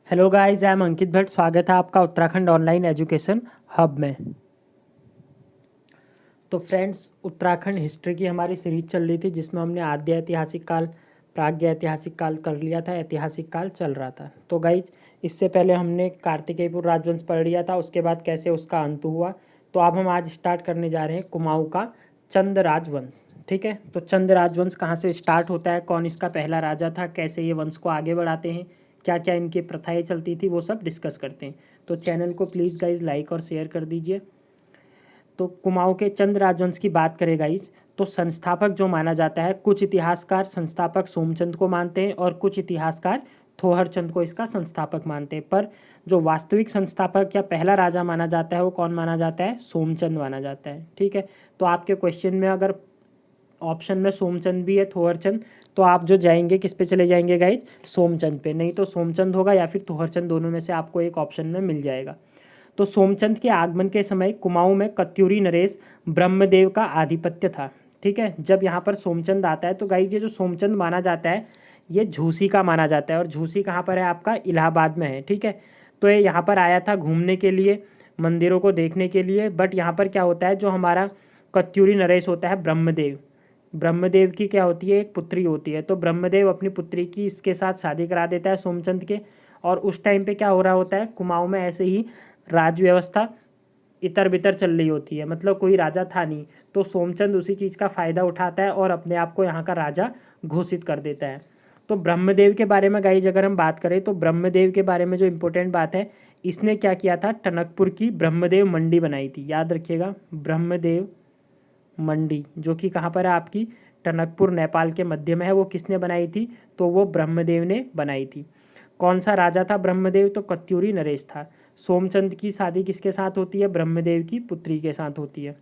Hello guys, I am अंकित भट्ट। स्वागत है आपका उत्तराखंड ऑनलाइन एजुकेशन हब में। तो फ्रेंड्स, उत्तराखंड हिस्ट्री की हमारी सीरीज चल रही थी जिसमें हमने आद्य ऐतिहासिक काल, प्राग्ञ ऐतिहासिक काल कर लिया था। ऐतिहासिक काल चल रहा था। तो गाइज, इससे पहले हमने कार्तिकेयपुर राजवंश पढ़ लिया था, उसके बाद कैसे उसका अंत हुआ। तो अब हम आज स्टार्ट करने जा रहे हैं कुमाऊँ का चंद राजवंश। ठीक है, तो चंद राजवंश कहाँ से स्टार्ट होता है, कौन इसका पहला राजा था, कैसे ये वंश को आगे बढ़ाते हैं, क्या क्या इनकी प्रथाएं चलती थी, वो सब डिस्कस करते हैं। तो चैनल को प्लीज़ गाइज लाइक और शेयर कर दीजिए। तो कुमाऊँ के चंद राजवंश की बात करें गाइज, तो संस्थापक जो माना जाता है, कुछ इतिहासकार संस्थापक सोमचंद को मानते हैं और कुछ इतिहासकार थोहरचंद को इसका संस्थापक मानते हैं। पर जो वास्तविक संस्थापक या पहला राजा माना जाता है वो कौन माना जाता है? सोमचंद माना जाता है। ठीक है, तो आपके क्वेश्चन में अगर ऑप्शन में सोमचंद भी है, थोहरचंद, तो आप जो जाएंगे किस पे चले जाएंगे गाइज? सोमचंद पे। नहीं तो सोमचंद होगा या फिर थोहरचंद, दोनों में से आपको एक ऑप्शन में मिल जाएगा। तो सोमचंद के आगमन के समय कुमाऊं में कत्यूरी नरेश ब्रह्मदेव का आधिपत्य था। ठीक है, जब यहाँ पर सोमचंद आता है तो गाइज ये जो सोमचंद माना जाता है ये झूसी का माना जाता है। और झूसी कहाँ पर है? आपका इलाहाबाद में है। ठीक है, तो ये यहाँ पर आया था घूमने के लिए, मंदिरों को देखने के लिए। बट यहाँ पर क्या होता है, जो हमारा कत्यूरी नरेश होता है ब्रह्मदेव, ब्रह्मदेव की क्या होती है? एक पुत्री होती है। तो ब्रह्मदेव अपनी पुत्री की इसके साथ शादी करा देता है सोमचंद के। और उस टाइम पे क्या हो रहा होता है, कुमाऊं में ऐसे ही राज व्यवस्था इतर बितर चल रही होती है, मतलब कोई राजा था नहीं। तो सोमचंद उसी चीज़ का फ़ायदा उठाता है और अपने आप को यहाँ का राजा घोषित कर देता है। तो ब्रह्मदेव के बारे में गाइज अगर हम बात करें तो ब्रह्मदेव के बारे में जो इम्पोर्टेंट बात है, इसने क्या किया था, टनकपुर की ब्रह्मदेव मंडी बनाई थी। याद रखिएगा, ब्रह्मदेव मंडी जो कि कहाँ पर है? आपकी टनकपुर नेपाल के मध्य में है। वो किसने बनाई थी? तो वो ब्रह्मदेव ने बनाई थी। कौन सा राजा था ब्रह्मदेव? तो कत्यूरी नरेश था। सोमचंद की शादी किसके साथ होती है? ब्रह्मदेव की पुत्री के साथ होती है।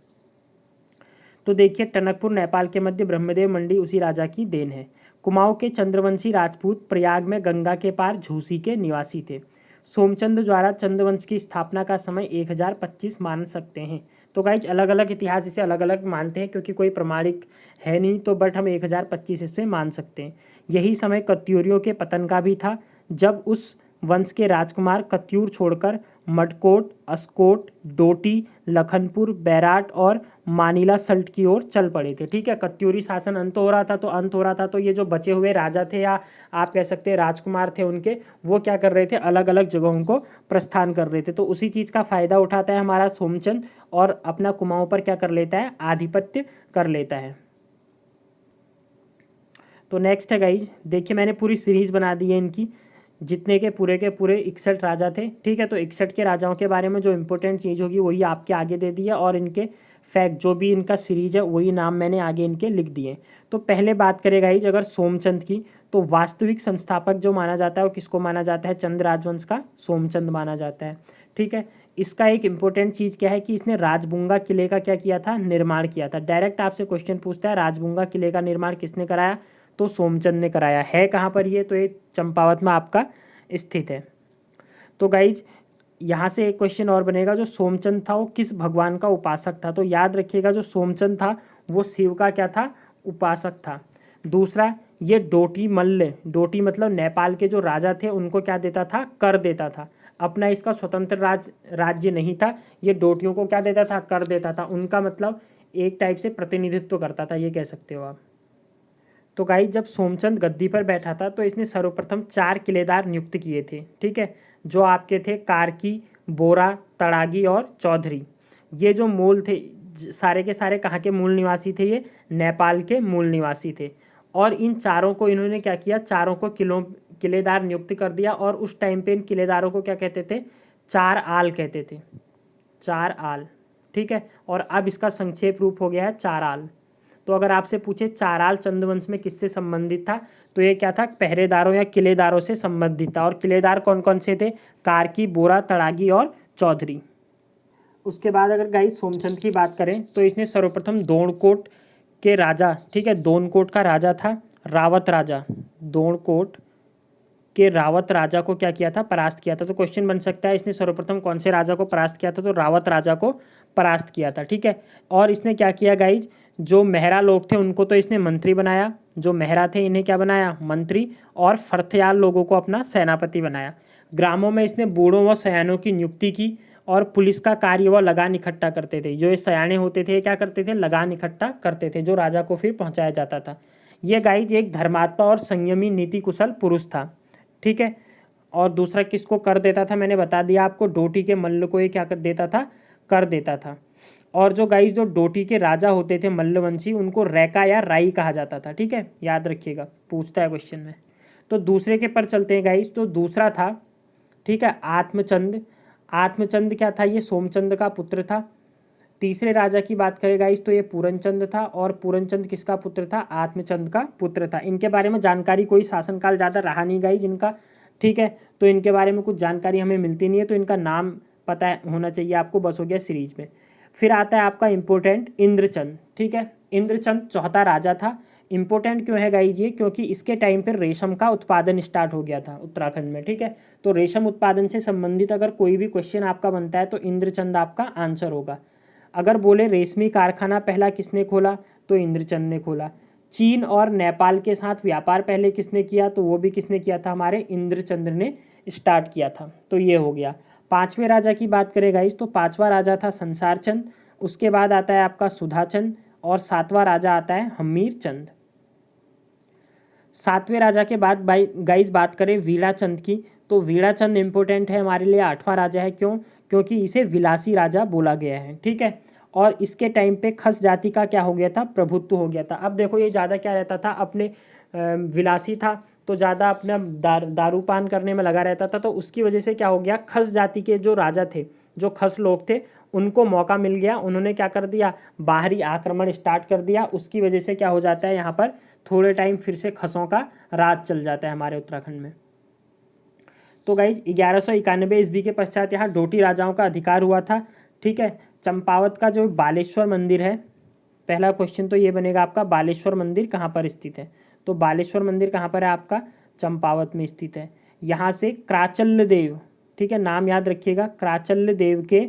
तो देखिए, टनकपुर नेपाल के मध्य, ब्रह्मदेव मंडी उसी राजा की देन है। कुमाऊं के चंद्रवंशी राजपूत प्रयाग में गंगा के पार झूसी के निवासी थे। सोमचंद द्वारा चंद्रवंश की स्थापना का समय 1025 मान सकते हैं। तो गाइज अलग अलग इतिहास इसे अलग अलग मानते हैं क्योंकि कोई प्रमाणिक है नहीं, तो बट हम 1025 इसमें मान सकते हैं। यही समय कत्यूरियों के पतन का भी था, जब उस वंश के राजकुमार कत्यूर छोड़कर मडकोट, अस्कोट, डोटी, लखनपुर, बैराट और मानिला सल्ट की ओर चल पड़े थे। ठीक है, कत्यूरी शासन अंत हो रहा था, तो ये जो बचे हुए राजा थे या आप कह सकते हैं राजकुमार थे उनके, वो क्या कर रहे थे? अलग अलग जगहों को प्रस्थान कर रहे थे। तो उसी चीज़ का फ़ायदा उठाता है हमारा सोमचंद और अपना कुमाऊं पर क्या कर लेता है? आधिपत्य कर लेता है। तो नेक्स्ट है गाइज, देखिए मैंने पूरी सीरीज बना दी है इनकी, जितने के पूरे 61 राजा थे। ठीक है, तो 61 के राजाओं के बारे में जो इंपॉर्टेंट चीज़ होगी वही आपके आगे दे दी है, और इनके फैक्ट जो भी इनका सीरीज है वही नाम मैंने आगे इनके लिख दिए। तो पहले बात करें गाइज अगर सोमचंद की, तो वास्तविक संस्थापक जो माना जाता है वो किसको माना जाता है? चंद राजवंश का सोमचंद माना जाता है। ठीक है, इसका एक इंपॉर्टेंट चीज़ क्या है कि इसने राजबुंगा किले का क्या किया था? निर्माण किया था। डायरेक्ट आपसे क्वेश्चन पूछता है राजबुंगा किले का निर्माण किसने कराया? तो सोमचंद ने कराया है। कहाँ पर ये? तो ये चंपावत में आपका स्थित है। तो गाइज यहाँ से एक क्वेश्चन और बनेगा, जो सोमचंद था वो किस भगवान का उपासक था? तो याद रखिएगा, जो सोमचंद था वो शिव का क्या था? उपासक था। दूसरा, ये डोटी मल्ल, डोटी मतलब नेपाल के जो राजा थे उनको क्या देता था? कर देता था। अपना इसका स्वतंत्र राज्य नहीं था, ये डोटियों को क्या देता था? कर देता था। उनका मतलब एक टाइप से प्रतिनिधित्व करता था, ये कह सकते हो आप। तो गाइस जब सोमचंद गद्दी पर बैठा था तो इसने सर्वप्रथम 4 किलेदार नियुक्त किए थे। ठीक है, जो आपके थे कार्की, बोरा, तड़ागी और चौधरी। ये जो मूल थे, सारे के सारे कहाँ के मूल निवासी थे? ये नेपाल के मूल निवासी थे। और इन चारों को इन्होंने क्या किया? चारों को किलेदार नियुक्त कर दिया। और उस टाइम पे इन किलेदारों को क्या कहते थे? चार आल कहते थे। चार आल। ठीक है, और अब इसका संक्षेप रूप हो गया है चार आल। तो अगर आपसे पूछे चाराल चंद्रवंश में किससे संबंधित था, तो ये क्या था? पहरेदारों या किलेदारों से संबंधित था। और किलेदार कौन कौन से थे? कार्की, बोरा, तड़ागी और चौधरी। उसके बाद अगर गाइस सोमचंद की बात करें तो इसने सर्वप्रथम दोणकोट के राजा, ठीक है, दोनकोट का राजा था रावत राजा, दोणकोट के रावत राजा को क्या किया था? परास्त किया था। तो क्वेश्चन बन सकता है इसने सर्वप्रथम कौन से राजा को परास्त किया था? तो रावत राजा को परास्त किया था। ठीक है, और इसने क्या किया गाइज? जो मेहरा लोग थे उनको तो इसने मंत्री बनाया, जो मेहरा थे इन्हें क्या बनाया, मंत्री, और फर्थयाल लोगों को अपना सेनापति बनाया। ग्रामों में इसने बूढ़ों व सयानों की नियुक्ति की और पुलिस का कार्य वह लगान इकट्ठा करते थे। जो ये सयाने होते थे क्या करते थे, लगान इकट्ठा करते थे, जो राजा को फिर पहुंचाया जाता था। ये गाइज एक धर्मात्मा और संयमी नीति कुशल पुरुष था, ठीक है। और दूसरा किसको कर देता था, मैंने बता दिया आपको, डोटी के मल्ल को ये क्या कर देता था, कर देता था। और जो गाइज जो डोटी के राजा होते थे मल्लवंशी, उनको रैका या राई कहा जाता था, ठीक है, याद रखिएगा, पूछता है क्वेश्चन में। तो दूसरे के पर चलते हैं गाइज। तो दूसरा था, ठीक है, आत्मचंद। आत्मचंद क्या था, ये सोमचंद का पुत्र था। तीसरे राजा की बात करें गाइज तो ये पूरनचंद था, और पूरनचंद किसका पुत्र था, आत्मचंद का पुत्र था। इनके बारे में जानकारी, कोई शासनकाल ज़्यादा रहा नहीं गाइज इनका, ठीक है, तो इनके बारे में कुछ जानकारी हमें मिलती नहीं है, तो इनका नाम पता होना चाहिए आपको, बस हो गया सीरीज में। फिर आता है आपका इम्पोर्टेंट इंद्रचंद, ठीक है। इंद्रचंद चौथा राजा था। इंपॉर्टेंट क्यों है गाइज ये, क्योंकि इसके टाइम पर रेशम का उत्पादन स्टार्ट हो गया था उत्तराखंड में, ठीक है। तो रेशम उत्पादन से संबंधित अगर कोई भी क्वेश्चन आपका बनता है तो इंद्रचंद आपका आंसर होगा। अगर बोले रेशमी कारखाना पहला किसने खोला, तो इंद्रचंद ने खोला। चीन और नेपाल के साथ व्यापार पहले किसने किया, तो वो भी किसने किया था, हमारे इंद्रचंद ने स्टार्ट किया था। तो ये हो गया। पांचवें राजा की बात करें गाइस तो पांचवा राजा था संसार चंद। उसके बाद आता है आपका सुधाचंद, और सातवां राजा आता है हमीर चंद। सातवें राजा के बाद गाइस बात करें वीराचंद की, तो वीराचंद इंपॉर्टेंट है हमारे लिए, आठवां राजा है। क्यों, क्योंकि इसे विलासी राजा बोला गया है, ठीक है। और इसके टाइम पे खस जाति का क्या हो गया था, प्रभुत्व हो गया था। अब देखो ये ज़्यादा क्या रहता था, अपने विलासी था तो ज़्यादा अपना दारूपान करने में लगा रहता था, तो उसकी वजह से क्या हो गया, खस जाति के जो राजा थे, जो खस लोग थे, उनको मौका मिल गया, उन्होंने क्या कर दिया, बाहरी आक्रमण स्टार्ट कर दिया। उसकी वजह से क्या हो जाता है, यहाँ पर थोड़े टाइम फिर से खसों का राज चल जाता है हमारे उत्तराखंड में। तो गाइज 1191 ईस्वी के पश्चात यहाँ डोटी राजाओं का अधिकार हुआ था, ठीक है। चंपावत का जो बालेश्वर मंदिर है, पहला क्वेश्चन तो ये बनेगा आपका, बालेश्वर मंदिर कहाँ पर स्थित है, तो बालेश्वर मंदिर कहाँ पर है आपका, चंपावत में स्थित है। यहाँ से क्राचल्य देव, ठीक है, नाम याद रखिएगा, क्राचल्य देव के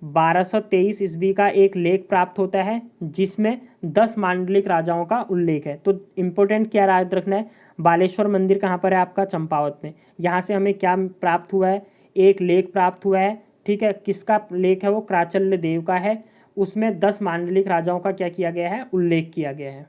1223 ईस्वी का एक लेख प्राप्त होता है जिसमें 10 मांडलिक राजाओं का उल्लेख है। तो इम्पोर्टेंट क्या याद रखना है, बालेश्वर मंदिर कहाँ पर है आपका, चंपावत में। यहाँ से हमें क्या प्राप्त हुआ है, एक लेख प्राप्त हुआ है, ठीक है। किसका लेख है वो, क्राचल्य देव का है। उसमें 10 मांडलिक राजाओं का क्या किया गया है, उल्लेख किया गया है।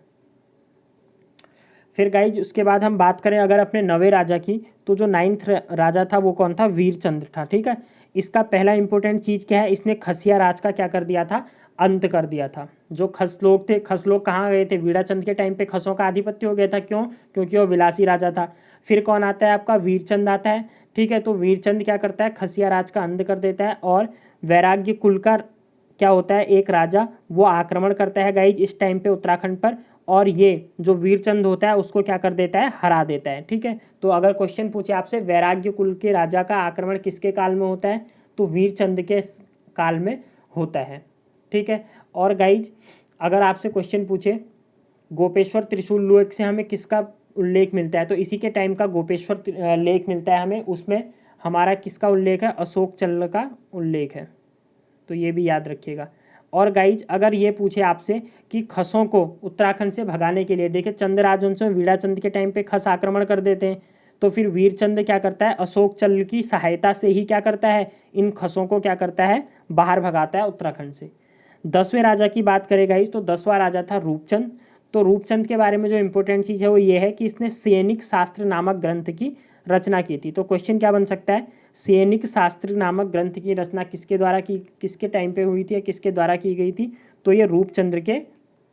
फिर गाइज उसके बाद हम बात करें अगर अपने नवे राजा की, तो जो 9th राजा था वो कौन था, वीरचंद्र था, ठीक है। इसका पहला इंपॉर्टेंट चीज़ क्या है, इसने खसिया राज का क्या कर दिया था, अंत कर दिया था। जो खस लोग थे, खस लोग कहाँ गए थे, वीराचंद के टाइम पे खसों का आधिपत्य हो गया था। क्यों, क्योंकि वो विलासी राजा था। फिर कौन आता है आपका, वीरचंद आता है, ठीक है। तो वीरचंद क्या करता है, खसिया राज का अंत कर देता है, और वैराग्य कुल का क्या होता है, एक राजा वो आक्रमण करता है गाइज इस टाइम पे उत्तराखंड पर, और ये जो वीरचंद होता है उसको क्या कर देता है, हरा देता है, ठीक है। तो अगर क्वेश्चन पूछे आपसे वैराग्य कुल के राजा का आक्रमण किसके काल में होता है, तो वीरचंद के काल में होता है, ठीक है। और गाइज अगर आपसे क्वेश्चन पूछे गोपेश्वर त्रिशूल लेख से हमें किसका उल्लेख मिलता है, तो इसी के टाइम का गोपेश्वर लेख मिलता है हमें, उसमें हमारा किसका उल्लेख है, अशोक चल्ल का उल्लेख है। तो ये भी याद रखिएगा। और गाइज अगर ये पूछे आपसे कि खसों को उत्तराखंड से भगाने के लिए, देखिए चंद राजवंश में वीराचंद के टाइम पे खस आक्रमण कर देते हैं, तो फिर वीरचंद क्या करता है, अशोक चल्ल की सहायता से ही क्या करता है, इन खसों को क्या करता है, बाहर भगाता है उत्तराखंड से। 10वें राजा की बात करें गाइज तो 10वां राजा था रूपचंद। तो रूपचंद के बारे में जो इंपॉर्टेंट चीज़ है वो ये है कि इसने सैनिक शास्त्र नामक ग्रंथ की रचना की थी। तो क्वेश्चन क्या बन सकता है, सैनिक शास्त्र नामक ग्रंथ की रचना किसके द्वारा की, किसके टाइम पे हुई थी या किसके द्वारा की गई थी, तो ये रूपचंद्र के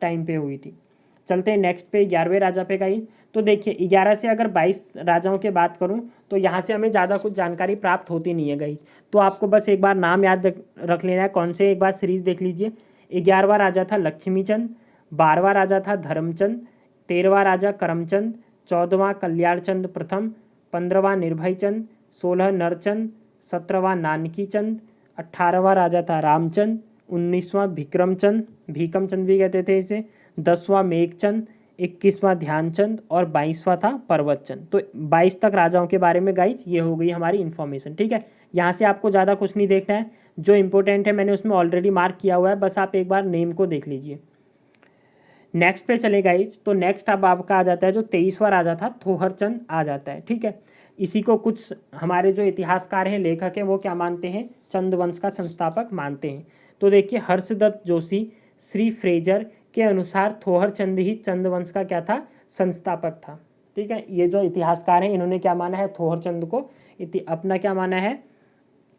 टाइम पे हुई थी। चलते हैं नेक्स्ट पे 11वें राजा पे गाइस। तो देखिए 11 से अगर 22 राजाओं की बात करूं तो यहाँ से हमें ज़्यादा कुछ जानकारी प्राप्त होती नहीं है गाइस। तो आपको बस एक बार नाम याद रख लेना है, कौन से, एक बार सीरीज देख लीजिए। 11वां राजा था लक्ष्मीचंद, 12वां राजा था धर्मचंद, 13वां राजा करमचंद, 14वां कल्याणचंद प्रथम, 15वां निर्भय चंद, 16 नरचंद, 17वां नानकी चंद, 18वां राजा था रामचंद, 19वां भीकमचंद भी कहते थे इसे, 10वां मेघचंद, 21वां ध्यानचंद और 22वां था परवतचंद। तो 22 तक राजाओं के बारे में गाइज ये हो गई हमारी इन्फॉर्मेशन। ठीक है, यहाँ से आपको ज़्यादा कुछ नहीं देखना है, जो इंपॉर्टेंट है मैंने उसमें ऑलरेडी मार्क किया हुआ है, बस आप एक बार नेम को देख लीजिए। नेक्स्ट पे चले गाइज, तो नेक्स्ट अब आपका आ जाता है जो 23वां राजा था थोहरचंद आ जाता है। ठीक है, इसी को कुछ हमारे जो इतिहासकार हैं, लेखक हैं, वो क्या मानते हैं, चंद वंश का संस्थापक मानते हैं। तो देखिए हर्षदत्त जोशी, श्री फ्रेजर के अनुसार थोहरचंद ही चंद वंश का क्या था, संस्थापक था। ठीक है, ये जो इतिहासकार हैं इन्होंने क्या माना है, थोहरचंद को अपना क्या माना है,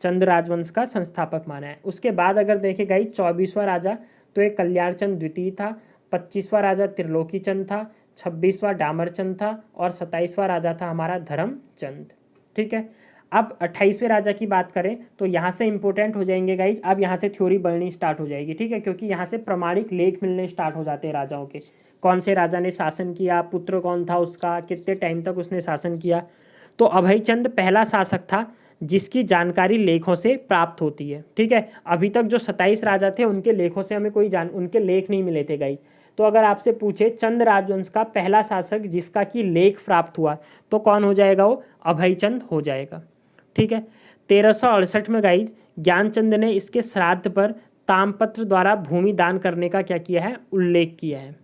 चंद राजवंश का संस्थापक माना है। उसके बाद अगर देखें गाइस 24वां राजा तो एक कल्याणचंद द्वितीय था, 25वां राजा त्रिलोकीचंद था, 26वां डामरचंद था और 27वां राजा था हमारा धर्मचंद। ठीक है, अब 28वें राजा की बात करें तो यहाँ से इंपॉर्टेंट हो जाएंगे गाइज, अब यहाँ से थ्योरी बढ़नी स्टार्ट हो जाएगी। ठीक है, क्योंकि यहाँ से प्रमाणिक लेख मिलने स्टार्ट हो जाते हैं राजाओं के, कौन से राजा ने शासन किया, पुत्र कौन था उसका, कितने टाइम तक उसने शासन किया। तो अभयचंद पहला शासक था जिसकी जानकारी लेखों से प्राप्त होती है। ठीक है, अभी तक जो 27 राजा थे उनके लेखों से हमें उनके लेख नहीं मिले थे गाइज। तो अगर आपसे पूछे चंद राजवंश का पहला शासक जिसका कि लेख प्राप्त हुआ तो कौन हो जाएगा, वो अभयचंद हो जाएगा। ठीक है, 1368 में गाइज ज्ञानचंद ने इसके श्राद्ध पर तामपत्र द्वारा भूमि दान करने का क्या किया है, उल्लेख किया है।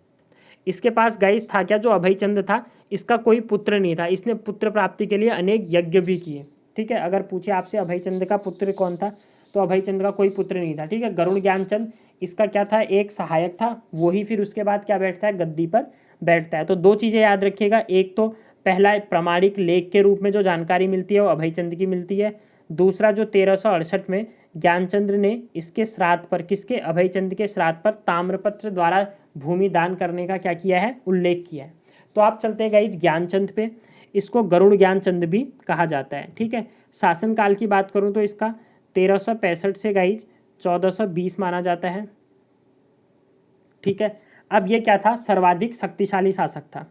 इसके पास गाइज था क्या, जो अभयचंद था इसका कोई पुत्र नहीं था, इसने पुत्र प्राप्ति के लिए अनेक यज्ञ भी किए। ठीक है, अगर पूछे आपसे अभयचंद का पुत्र कौन था तो अभयचंद का कोई पुत्र नहीं था। ठीक है, गरुड़ ज्ञानचंद इसका क्या था, एक सहायक था, वही फिर उसके बाद क्या बैठता है, गद्दी पर बैठता है। तो दो चीज़ें याद रखिएगा, एक तो पहला प्रमाणिक लेख के रूप में जो जानकारी मिलती है वो अभयचंद की मिलती है, दूसरा जो 1368 में ज्ञानचंद्र ने इसके श्राद्ध पर, किसके, अभयचंद के श्राद्ध पर ताम्रपत्र द्वारा भूमि दान करने का क्या किया है, उल्लेख किया है। तो आप चलते हैं गाइज ज्ञानचंद पे, इसको गरुड़ ज्ञानचंद भी कहा जाता है। ठीक है, शासनकाल की बात करूं तो इसका 1365 से गाइज 1420 माना जाता है। ठीक है, अब ये क्या था, सर्वाधिक शक्तिशाली शासक था।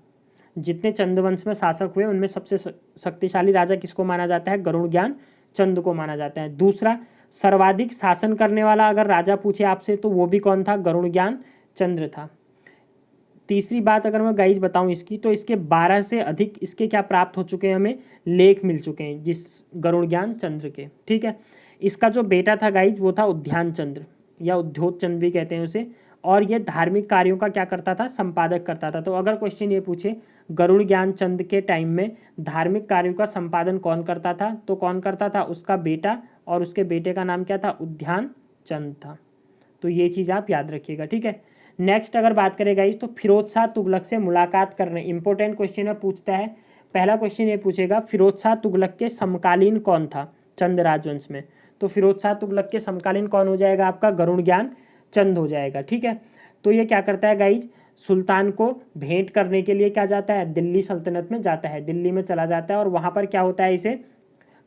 जितने चंदवंश में शासक हुए उनमें सबसे शक्तिशाली राजा किसको माना जाता है, गरुड़ ज्ञान चंद को माना जाता है। दूसरा सर्वाधिक शासन करने वाला अगर राजा पूछे आपसे तो वो भी कौन था, गरुड़ ज्ञान चंद्र था। तीसरी बात अगर मैं गाइज बताऊं इसकी, तो इसके 12 से अधिक इसके क्या प्राप्त हो चुके हैं, हमें लेख मिल चुके हैं जिस गरुड़ ज्ञान चंद्र के। ठीक है, इसका जो बेटा था गाइज वो था उद्यान चंद्र या उद्योत चंद्र भी कहते हैं उसे, और ये धार्मिक कार्यों का क्या करता था, संपादक करता था। तो अगर क्वेश्चन ये पूछे गरुड़ ज्ञान चंद के टाइम में धार्मिक कार्यों का संपादन कौन करता था, तो कौन करता था, उसका बेटा, और उसके बेटे का नाम क्या था, उद्यान चंद था। तो ये चीज़ आप याद रखिएगा। ठीक है, नेक्स्ट अगर बात करें गाइस तो फिरोज शाह तुगलक से मुलाकात करने, इंपॉर्टेंट क्वेश्चन है, पूछता है। पहला क्वेश्चन ये पूछेगा फिरोज शाह तुगलक के समकालीन कौन था चंद राजवंश में, तो फिरोज शाह तुगलक के समकालीन कौन हो जाएगा, आपका गरुड़ ज्ञान चंद हो जाएगा। ठीक है, तो ये क्या करता है गाइज, सुल्तान को भेंट करने के लिए क्या जाता है, दिल्ली सल्तनत में जाता है, दिल्ली में चला जाता है, और वहाँ पर क्या होता है, इसे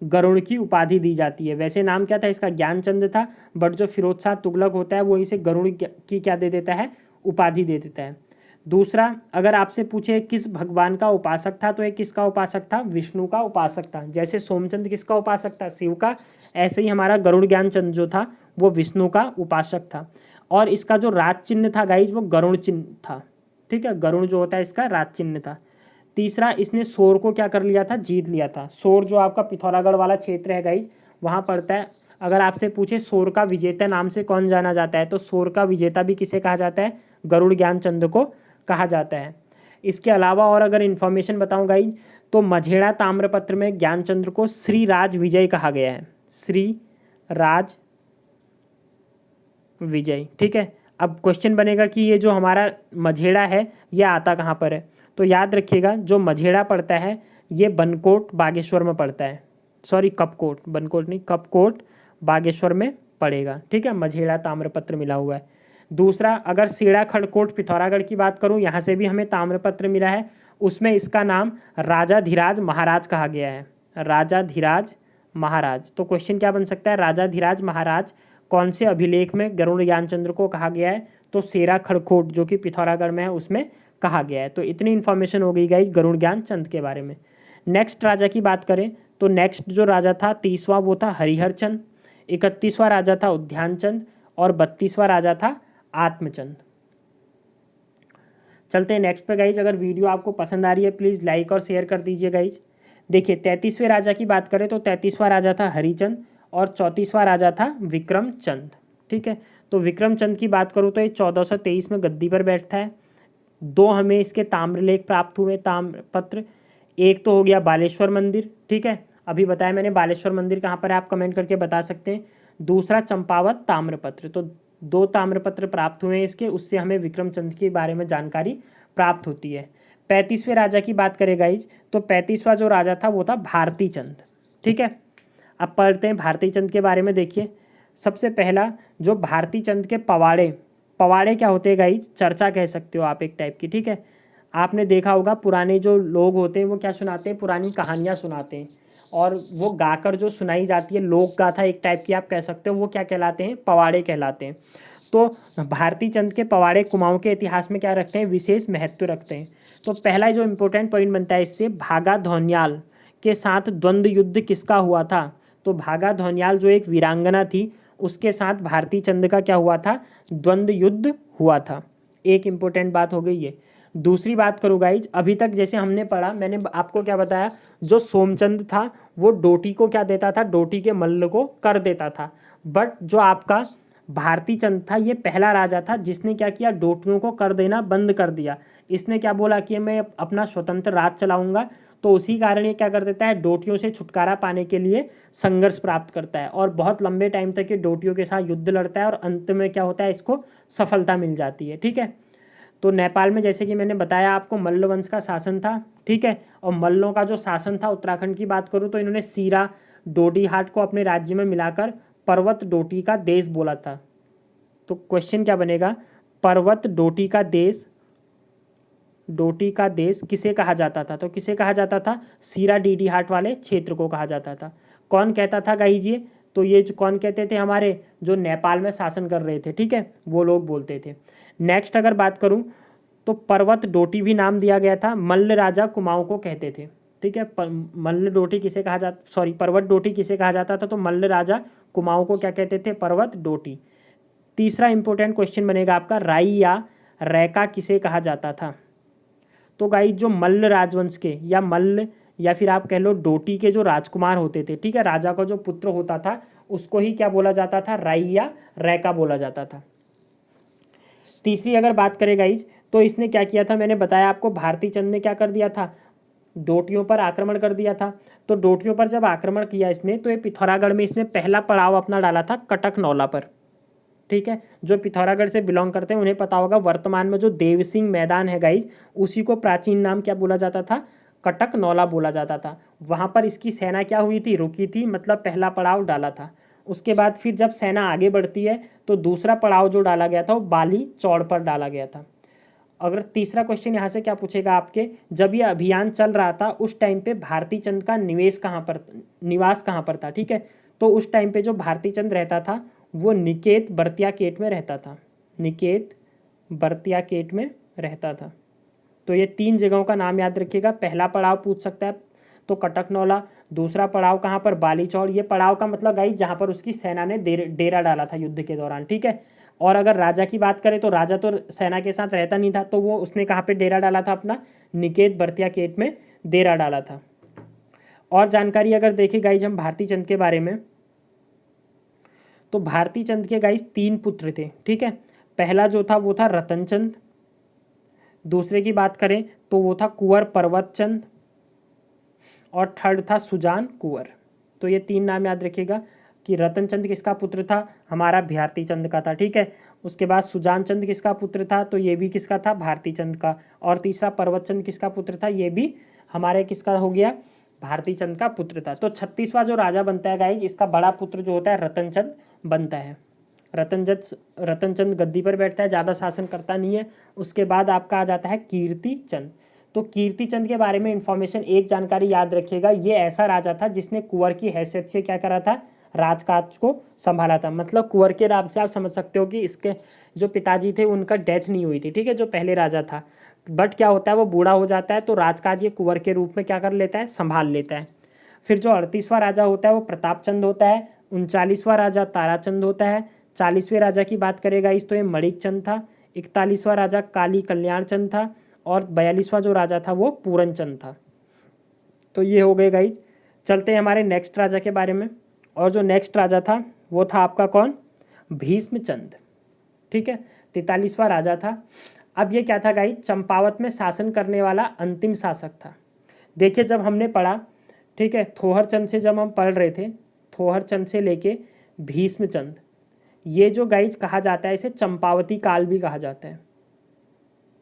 गरुड़ की उपाधि दी जाती है। वैसे नाम क्या था इसका, ज्ञानचंद था, बट जो फिरोज शाह तुगलक होता है वो इसे गरुड़ की क्या दे देता है, उपाधि दे देता है। दूसरा अगर आपसे पूछे किस भगवान का उपासक था, तो ये किसका उपासक था, विष्णु का उपासक था। जैसे सोमचंद किसका उपासक था, शिव का, ऐसे ही हमारा गरुड़ ज्ञानचंद जो था वो विष्णु का उपासक था। और इसका जो राज चिन्ह था गाइज वो गरुड़ चिन्ह था। ठीक है, गरुड़ जो होता है इसका राज चिन्ह था। तीसरा इसने सोर को क्या कर लिया था, जीत लिया था। सोर जो आपका पिथौरागढ़ वाला क्षेत्र है गाइज वहाँ पड़ता है। अगर आपसे पूछे सोर का विजेता नाम से कौन जाना जाता है, तो सोर का विजेता भी किसे कहा जाता है, गरुड़ ज्ञानचंद को कहा जाता है। इसके अलावा और अगर इन्फॉर्मेशन बताऊँ गाइज तो मझेड़ा ताम्रपत्र में ज्ञानचंद्र को श्री राज विजय कहा गया है, श्री राज विजय। ठीक है, अब क्वेश्चन बनेगा कि ये जो हमारा मझेड़ा है ये आता कहाँ पर है, तो याद रखिएगा जो मझेड़ा पड़ता है ये बनकोट बागेश्वर में पड़ता है, सॉरी कपकोट, बनकोट नहीं, कपकोट बागेश्वर में पड़ेगा। ठीक है, मझेड़ा ताम्रपत्र मिला हुआ है। दूसरा अगर सेड़ा खड़कोट पिथौरागढ़ की बात करूँ, यहाँ से भी हमें ताम्रपत्र मिला है, उसमें इसका नाम राजा धीराज महाराज कहा गया है, राजा धीराज महाराज। तो क्वेश्चन क्या बन सकता है, राजा धीराज महाराज कौन से अभिलेख में गरुड़ ज्ञानचंद्र को कहा गया है, तो सेरा खड़कोट जो कि पिथौरागढ़ में है उसमें कहा गया है। तो इतनी इन्फॉर्मेशन हो गई गाइज गरुड़ ज्ञानचंद के बारे में। नेक्स्ट राजा की बात करें तो नेक्स्ट जो राजा था 30वां वो था हरिहर चंद, 31वां राजा था उद्यान चंद और 32वां राजा था आत्मचंद। चलते हैं नेक्स्ट पे गाइज। अगर वीडियो आपको पसंद आ रही है प्लीज़ लाइक और शेयर कर दीजिए गाइज। देखिए 33वें राजा की बात करें तो 33वां राजा था हरिचंद और 34वां राजा था विक्रम चंद। ठीक है, तो विक्रम चंद की बात करूँ तो ये 1423 में गद्दी पर बैठता है। 2 हमें इसके ताम्रलेख प्राप्त हुए, ताम्रपत्र। एक तो हो गया बालेश्वर मंदिर, ठीक है, अभी बताया मैंने बालेश्वर मंदिर कहाँ पर है, आप कमेंट करके बता सकते हैं। दूसरा चंपावत ताम्रपत्र, तो 2 ताम्रपत्र प्राप्त हुए हैं इसके, उससे हमें विक्रम चंद के बारे में जानकारी प्राप्त होती है। 35वें राजा की बात करें गाइज तो 35वां जो राजा था वो था भारती चंद। ठीक है, अब पढ़ते हैं भारती चंद के बारे में। देखिए सबसे पहला जो भारती चंद के पवाड़े, पवाड़े क्या होते हैं गाइज, चर्चा कह सकते हो आप एक टाइप की। ठीक है, आपने देखा होगा पुराने जो लोग होते हैं वो क्या सुनाते हैं, पुरानी कहानियाँ सुनाते हैं, और वो गाकर जो सुनाई जाती है लोक गाथा एक टाइप की आप कह सकते हो, वो क्या कहलाते हैं, पवाड़े कहलाते हैं। तो भारती चंद के पवाड़े कुमाऊं के इतिहास में क्या रखते हैं, विशेष महत्व रखते हैं। तो पहला जो इम्पोर्टेंट पॉइंट बनता है इससे, भागा धौन्याल के साथ द्वंद्व युद्ध किसका हुआ था। तो भागा धौन्याल जो एक वीरांगना थी उसके साथ भारती चंद का क्या हुआ था, द्वंद्व युद्ध हुआ था। एक इम्पोर्टेंट बात हो गई ये। दूसरी बात करूँ गाइज, अभी तक जैसे हमने पढ़ा, मैंने आपको क्या बताया, जो सोमचंद था वो डोटी को क्या देता था, डोटी के मल्ल को कर देता था। बट जो आपका भारती चंद था ये पहला राजा था जिसने क्या किया, डोटियों को कर देना बंद कर दिया। इसने क्या बोला कि मैं अपना स्वतंत्र राज चलाऊंगा, तो उसी कारण ये क्या कर देता है, डोटियों से छुटकारा पाने के लिए संघर्ष प्राप्त करता है और बहुत लंबे टाइम तक ये डोटियों के साथ युद्ध लड़ता है और अंत में क्या होता है, इसको सफलता मिल जाती है। ठीक है, तो नेपाल में जैसे कि मैंने बताया आपको मल्ल वंश का शासन था। ठीक है, और मल्लों का जो शासन था, उत्तराखंड की बात करूँ तो इन्होंने सीरा डोडीहाट को अपने राज्य में मिलाकर पर्वत डोटी का देश बोला था। तो क्वेश्चन क्या बनेगा, पर्वत डोटी का देश, डोटी का देश किसे कहा जाता था, तो किसे कहा जाता था, सीरा डीडीहाट वाले क्षेत्र को कहा जाता था। कौन कहता था गाइज ये, तो ये जो कौन कहते थे, हमारे जो नेपाल में शासन कर रहे थे, ठीक है, वो लोग बोलते थे। नेक्स्ट अगर बात करूं तो पर्वत डोटी भी नाम दिया गया था, मल्ल राजा कुमाऊं को कहते थे। ठीक है, मल्ल डोटी किसे कहा जाता, सॉरी पर्वत डोटी किसे कहा जाता था, तो मल्ल राजा कुमाऊं को क्या कहते थे, पर्वत डोटी। तीसरा इंपॉर्टेंट क्वेश्चन बनेगा आपका, राई या रैका किसे कहा जाता था। तो गाइस जो मल्ल राजवंश के या मल्ल या फिर आप कह लो डोटी के जो राजकुमार होते थे, ठीक है, राजा का जो पुत्र होता था उसको ही क्या बोला जाता था, राई या रैका बोला जाता था। तीसरी अगर बात करें गाइज तो इसने क्या किया था, मैंने बताया आपको भारती चंद ने क्या कर दिया था, डोटियों पर आक्रमण कर दिया था। तो डोटियों पर जब आक्रमण किया इसने तो ये पिथौरागढ़ में इसने पहला पड़ाव अपना डाला था कटक नौला पर। ठीक है, जो पिथौरागढ़ से बिलोंग करते हैं उन्हें पता होगा, वर्तमान में जो देवसिंह मैदान है गाइज उसी को प्राचीन नाम क्या बोला जाता था, कटक नौला बोला जाता था। वहाँ पर इसकी सेना क्या हुई थी, रुकी थी, मतलब पहला पड़ाव डाला था। उसके बाद फिर जब सेना आगे बढ़ती है तो दूसरा पड़ाव जो डाला गया था वो बाली चौड़ पर डाला गया था। अगर तीसरा क्वेश्चन यहाँ से क्या पूछेगा आपके, जब ये अभियान चल रहा था उस टाइम पे भारती चंद का निवास कहाँ पर था। ठीक है, तो उस टाइम पे जो भारती चंद रहता था वो निकेत बर्तियाकेट में रहता था, निकेत बर्तियाकेट में रहता था। तो ये 3 जगहों का नाम याद रखिएगा। पहला पड़ाव पूछ सकता है तो कटक नौला, दूसरा पड़ाव कहाँ पर, बाली चौड़। ये पड़ाव का मतलब गाइस जहाँ पर उसकी सेना ने डेरा डाला था युद्ध के दौरान। ठीक है, और अगर राजा की बात करें तो राजा तो सेना के साथ रहता नहीं था, तो वो उसने कहाँ पे डेरा डाला था, अपना निकेत बर्तियाकेट में डेरा डाला था। और जानकारी अगर देखें गाइज हम भारती चंद के बारे में, तो भारती चंद के गाइस 3 पुत्र थे। ठीक है, पहला जो था वो था रतन चंद, दूसरे की बात करें तो वो था कुंवर पर्वत चंद, और थर्ड था सुजान कुंवर। तो ये 3 नाम याद रखिएगा कि रतन चंद किसका पुत्र था, हमारा भारती चंद का था। ठीक है, उसके बाद सुजान चंद किसका पुत्र था, तो ये भी किसका था, भारती चंद का। और तीसरा पर्वत चंद किसका पुत्र था, ये भी हमारे किसका हो गया, भारती चंद का पुत्र था। तो 36वां जो राजा बनता है गाइस, इसका बड़ा पुत्र जो होता है रतन चंद बनता है। रतन चंद गद्दी पर बैठता है, ज़्यादा शासन करता नहीं है। उसके बाद आपका आ जाता है कीर्ति चंद। तो कीर्ति चंद के बारे में इंफॉर्मेशन, एक जानकारी याद रखिएगा, ये ऐसा राजा था जिसने कुंवर की हैसियत से क्या करा था, राजकाज को संभाला था। मतलब कुंवर के नाम से आप समझ सकते हो कि इसके जो पिताजी थे उनका डेथ नहीं हुई थी। ठीक है, जो पहले राजा था, बट क्या होता है वो बूढ़ा हो जाता है तो राजकाज ये कुंवर के रूप में क्या कर लेता है, संभाल लेता है। फिर जो 38वां राजा होता है वो प्रताप चंद होता है, 39वां राजा ताराचंद होता है, 40वें राजा की बात करेगा इस तो ये मणिक चंद था, 41वां राजा काली कल्याण चंद था, और 42वां जो राजा था वो पूरनचंद था। तो ये हो गए गाइज। चलते हैं हमारे नेक्स्ट राजा के बारे में, और जो नेक्स्ट राजा था वो था आपका कौन, भीष्मचंद। ठीक है, 43वां राजा था। अब ये क्या था गाइज, चंपावत में शासन करने वाला अंतिम शासक था। देखिए जब हमने पढ़ा, ठीक है, थोहरचंद से जब हम पढ़ रहे थे, थोहरचंद से लेके भीष्मचंद, ये जो गाइज कहा जाता है इसे चंपावती काल भी कहा जाता है।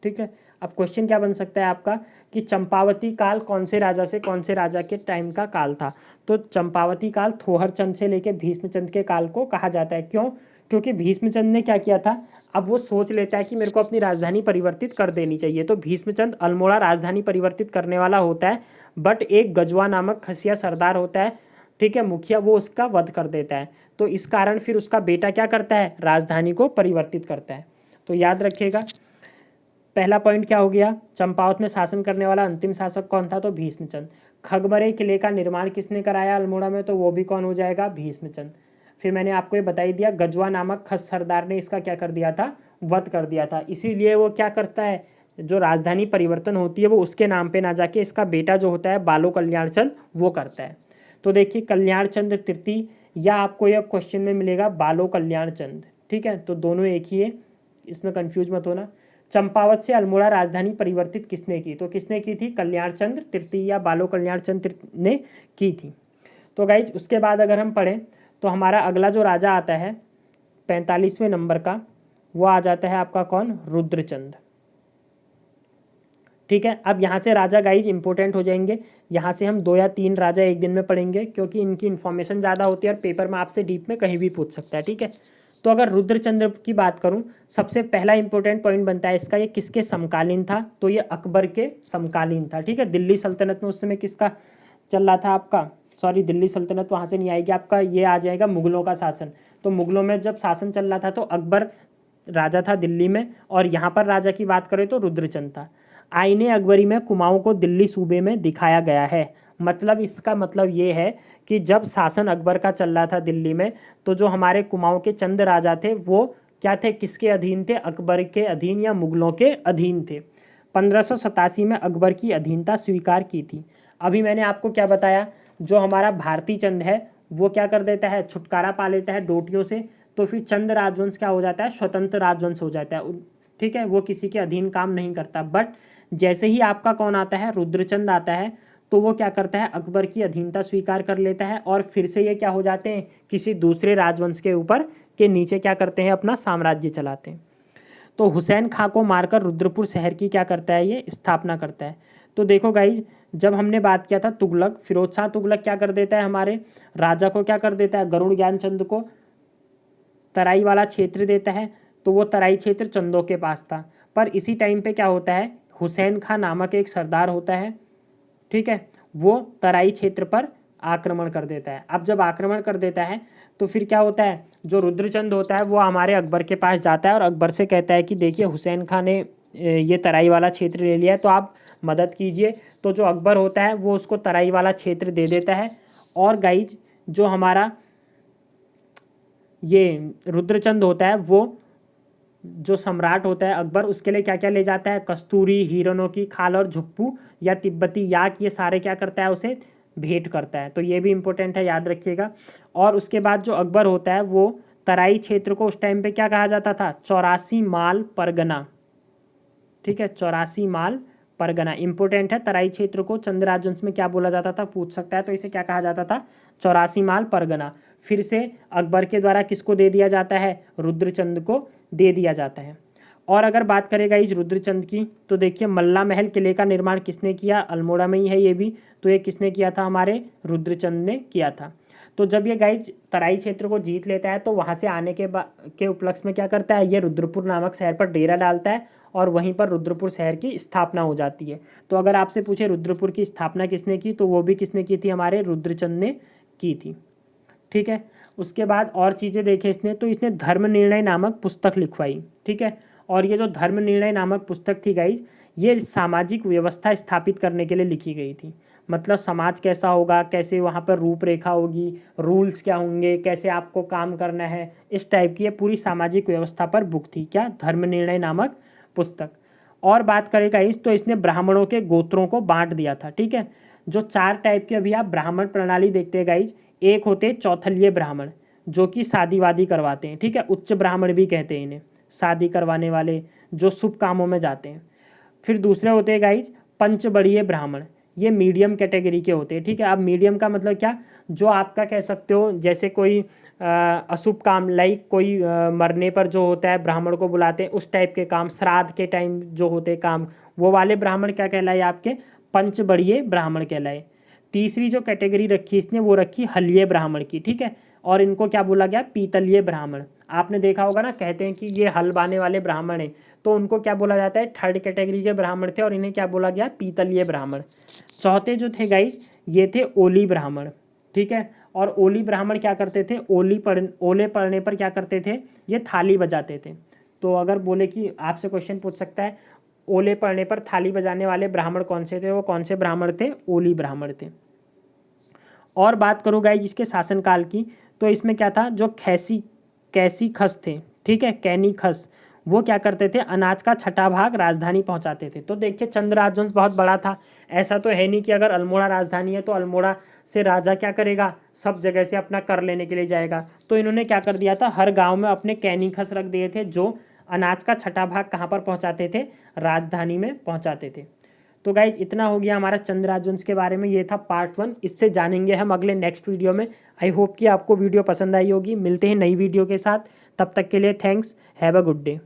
ठीक है, अब क्वेश्चन क्या बन सकता है आपका कि चंपावती काल कौन से राजा से कौन से राजा के टाइम का काल था। तो चंपावती काल थोहरचंद से लेके भीष्मचंद के काल को कहा जाता है। क्यों? क्योंकि भीष्मचंद ने क्या किया था, अब वो सोच लेता है कि मेरे को अपनी राजधानी परिवर्तित कर देनी चाहिए। तो भीष्मचंद अल्मोड़ा राजधानी परिवर्तित करने वाला होता है, बट एक गजवा नामक खसिया सरदार होता है, ठीक है, मुखिया, वो उसका वध कर देता है। तो इस कारण फिर उसका बेटा क्या करता है, राजधानी को परिवर्तित करता है। तो याद रखिएगा, पहला पॉइंट क्या हो गया, चंपावत में शासन करने वाला अंतिम शासक कौन था, तो भीष्मचंद। खगमरे किले का निर्माण किसने कराया अल्मोड़ा में, तो वो भी कौन हो जाएगा, भीष्मचंद। फिर मैंने आपको ये बता ही दिया, गजवा नामक खस सरदार ने इसका क्या कर दिया था, वध कर दिया था। इसीलिए वो क्या करता है, जो राजधानी परिवर्तन होती है वो उसके नाम पे ना जाके इसका बेटा जो होता है बालो कल्याण चंद वो करता है। तो देखिए कल्याण चंद्र तृतीय, या आपको यह क्वेश्चन में मिलेगा बालो कल्याण चंद। ठीक है, तो दोनों एक ही है, इसमें कंफ्यूज मत होना। चंपावत से अल्मोड़ा राजधानी परिवर्तित किसने की, तो किसने की थी, कल्याण चंद्र तृतीय या बालो कल्याण चंद्र ने की थी। तो गाइज उसके बाद अगर हम पढ़ें तो हमारा अगला जो राजा आता है 45वें नंबर का, वो आ जाता है आपका कौन, रुद्रचंद। ठीक है, अब यहाँ से राजा गाइज इंपॉर्टेंट हो जाएंगे। यहाँ से हम 2 या 3 राजा एक दिन में पढ़ेंगे, क्योंकि इनकी इन्फॉर्मेशन ज़्यादा होती है और पेपर में आपसे डीप में कहीं भी पूछ सकता है। ठीक है, तो अगर रुद्रचंद्र की बात करूं, सबसे पहला इंपॉर्टेंट पॉइंट बनता है इसका, ये किसके समकालीन था, तो ये अकबर के समकालीन था। ठीक है, दिल्ली सल्तनत में उस समय किसका चल रहा था आपका, सॉरी दिल्ली सल्तनत वहाँ से नहीं आएगी, आपका ये आ जाएगा मुगलों का शासन। तो मुगलों में जब शासन चल रहा था तो अकबर राजा था दिल्ली में, और यहाँ पर राजा की बात करें तो रुद्रचंद था। आईने अकबरी में कुमाऊं को दिल्ली सूबे में दिखाया गया है। मतलब इसका मतलब ये है कि जब शासन अकबर का चल रहा था दिल्ली में, तो जो हमारे कुमाऊं के चंद राजा थे वो क्या थे, किसके अधीन थे, अकबर के अधीन या मुगलों के अधीन थे। 1587 में अकबर की अधीनता स्वीकार की थी। अभी मैंने आपको क्या बताया, जो हमारा भारती चंद है वो क्या कर देता है, छुटकारा पा लेता है डोटियों से, तो फिर चंद राजवंश क्या हो जाता है, स्वतंत्र राजवंश हो जाता है। ठीक है, वो किसी के अधीन काम नहीं करता। बट जैसे ही आपका कौन आता है, रुद्रचंद आता है, तो वो क्या करता है, अकबर की अधीनता स्वीकार कर लेता है, और फिर से ये क्या हो जाते हैं, किसी दूसरे राजवंश के ऊपर के नीचे क्या करते हैं, अपना साम्राज्य चलाते हैं। तो हुसैन खां को मारकर रुद्रपुर शहर की क्या करता है, ये स्थापना करता है। तो देखो गाइज, जब हमने बात किया था तुगलक, फिरोज शाह तुगलक क्या कर देता है, हमारे राजा को क्या कर देता है, गरुड़ ज्ञानचंद को तराई वाला क्षेत्र देता है। तो वो तराई क्षेत्र चंदों के पास था। पर इसी टाइम पे क्या होता है, हुसैन खां नामक एक सरदार होता है, ठीक है, वो तराई क्षेत्र पर आक्रमण कर देता है। अब जब आक्रमण कर देता है तो फिर क्या होता है, जो रुद्रचंद होता है वो हमारे अकबर के पास जाता है और अकबर से कहता है कि देखिए हुसैन खां ने ये तराई वाला क्षेत्र ले लिया है, तो आप मदद कीजिए। तो जो अकबर होता है वो उसको तराई वाला क्षेत्र दे देता है। और गाइज जो हमारा ये रुद्रचंद होता है वो जो सम्राट होता है अकबर, उसके लिए क्या क्या ले जाता है, कस्तूरी, हिरणों की खाल और झुप्पू या तिब्बती याक, ये सारे क्या करता है, उसे भेंट करता है। तो ये भी इंपॉर्टेंट है, याद रखिएगा। और उसके बाद जो अकबर होता है वो तराई क्षेत्र को उस टाइम पे क्या कहा जाता था, 84 माल परगना। ठीक है, 84 माल परगना इंपॉर्टेंट है। तराई क्षेत्र को चंद राजवंश में क्या बोला जाता था, पूछ सकता है, तो इसे क्या कहा जाता था, 84 माल परगना। फिर से अकबर के द्वारा किसको दे दिया जाता है, रुद्रचंद को दे दिया जाता है। और अगर बात करेगा इस रुद्रचंद की, तो देखिए मल्ला महल किले का निर्माण किसने किया, अल्मोड़ा में ही है ये भी। तो ये किसने किया था, हमारे रुद्रचंद ने किया था। तो जब ये गाइज तराई क्षेत्र को जीत लेता है तो वहाँ से आने के उपलक्ष्य में क्या करता है, ये रुद्रपुर नामक शहर पर डेरा डालता है और वहीं पर रुद्रपुर शहर की स्थापना हो जाती है। तो अगर आपसे पूछे रुद्रपुर की स्थापना किसने की, तो वो भी किसने की थी, हमारे रुद्रचंद ने की थी। ठीक है, उसके बाद और चीज़ें देखें इसने, तो इसने धर्म निर्णय नामक पुस्तक लिखवाई। ठीक है, और ये जो धर्म निर्णय नामक पुस्तक थी गाइज, ये सामाजिक व्यवस्था स्थापित करने के लिए लिखी गई थी। मतलब समाज कैसा होगा, कैसे वहाँ पर रूपरेखा होगी, रूल्स क्या होंगे, कैसे आपको काम करना है, इस टाइप की ये पूरी सामाजिक व्यवस्था पर बुक थी, क्या, धर्म निर्णय नामक पुस्तक। और बात करें गाइस तो इसने ब्राह्मणों के गोत्रों को बांट दिया था, ठीक है। जो 4 टाइप के अभी आप ब्राह्मण प्रणाली देखते हैं गाइस, एक होते हैं चौथल्य ब्राह्मण जो कि शादी वादी करवाते हैं, ठीक है, उच्च ब्राह्मण भी कहते हैं इन्हें, शादी करवाने वाले जो शुभ कामों में जाते हैं। फिर दूसरे होते हैं गाइज पंचबड़ीय ब्राह्मण, ये मीडियम कैटेगरी के होते हैं, ठीक है। अब मीडियम का मतलब क्या, जो आपका कह सकते हो जैसे कोई अशुभ काम, लाइक कोई मरने पर जो होता है ब्राह्मण को बुलाते हैं उस टाइप के काम, श्राद्ध के टाइम जो होते हैं काम, वो वाले ब्राह्मण क्या कहलाए आपके, पंचबड़ीय ब्राह्मण कहलाए। तीसरी जो कैटेगरी रखी इसने वो रखी हल्ये ब्राह्मण की, ठीक है, और इनको क्या बोला गया, पीतलीय ब्राह्मण। आपने देखा होगा ना, कहते हैं कि ये हल बाने वाले ब्राह्मण हैं, तो उनको क्या बोला जाता है, थर्ड कैटेगरी के ब्राह्मण थे, और इन्हें क्या बोला गया, पीतलीय ब्राह्मण। चौथे जो थे गाइस ये थे ओली ब्राह्मण, ठीक है। और ओली ब्राह्मण क्या करते थे, ओले पड़ने पर क्या करते थे, ये थाली बजाते थे। तो अगर बोले कि आपसे क्वेश्चन पूछ सकता है ओले पड़ने पर थाली बजाने वाले ब्राह्मण कौन से थे, वो कौन से ब्राह्मण थे, ओली ब्राह्मण थे। और बात करूँ गाइस जिसके शासनकाल की, तो इसमें क्या था, जो कैसी खस थे, ठीक है, कैनी खस, वो क्या करते थे, अनाज का छठा भाग राजधानी पहुंचाते थे। तो देखिए चंद्र राजवंश बहुत बड़ा था, ऐसा तो है नहीं कि अगर अल्मोड़ा राजधानी है तो अल्मोड़ा से राजा क्या करेगा, सब जगह से अपना कर लेने के लिए जाएगा। तो इन्होंने क्या कर दिया था, हर गांव में अपने कैनी खस रख दिए थे जो अनाज का छठा भाग कहाँ पर पहुँचाते थे, राजधानी में पहुँचाते थे। तो गाइज इतना हो गया हमारा चंद्र राजवंश के बारे में, ये था पार्ट 1। इससे जानेंगे हम अगले नेक्स्ट वीडियो में। आई होप कि आपको वीडियो पसंद आई होगी। मिलते हैं नई वीडियो के साथ, तब तक के लिए thanks, have a good day.